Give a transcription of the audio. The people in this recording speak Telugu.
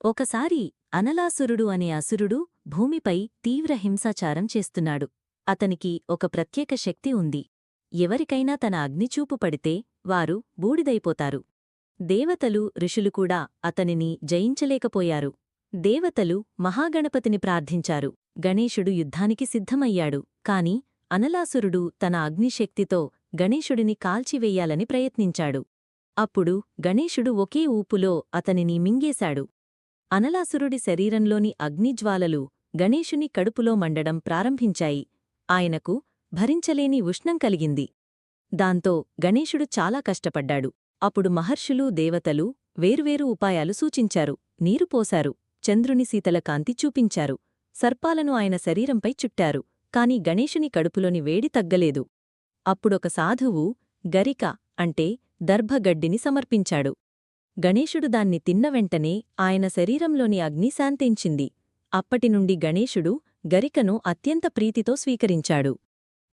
ఒకసారి అనలాసురుడు అనే అసురుడు భూమిపై తీవ్ర హింసాచారం చేస్తున్నాడు. అతనికి ఒక ప్రత్యేక శక్తి ఉంది. ఎవరికైనా తన అగ్నిచూపు పడితే వారు బూడిదైపోతారు. దేవతలు ఋషులు కూడా అతనిని జయించలేకపోయారు. దేవతలు మహాగణపతిని ప్రార్థించారు. గణేశుడు యుద్ధానికి సిద్ధమయ్యాడు. కాని అనలాసురుడు తన అగ్నిశక్తితో గణేశుడిని కాల్చివెయ్యాలని ప్రయత్నించాడు. అప్పుడు గణేశుడు ఒకే ఊపులో అతనిని మింగేశాడు. అనలాసురుడి శరీరంలోని అగ్నిజ్వాలలు గణేశుని కడుపులో మండడం ప్రారంభించాయి. ఆయనకు భరించలేని ఉష్ణం కలిగింది. దాంతో గణేశుడు చాలా కష్టపడ్డాడు. అప్పుడు మహర్షులు దేవతలు వేర్వేరు ఉపాయాలు సూచించారు. నీరు పోశారు. చంద్రుని శీతల కాంతి చూపించారు. సర్పాలను ఆయన శరీరంపై చుట్టారు. కాని గణేశుని కడుపులోని వేడి తగ్గలేదు. అప్పుడొక సాధువు గరిక అంటే దర్భగడ్డిని సమర్పించాడు. గణేశుడు దాన్ని తిన్న వెంటనే ఆయన శరీరంలోని అగ్ని శాంతించింది. అప్పటినుండి గణేశుడు గరికను అత్యంత ప్రీతితో స్వీకరించాడు.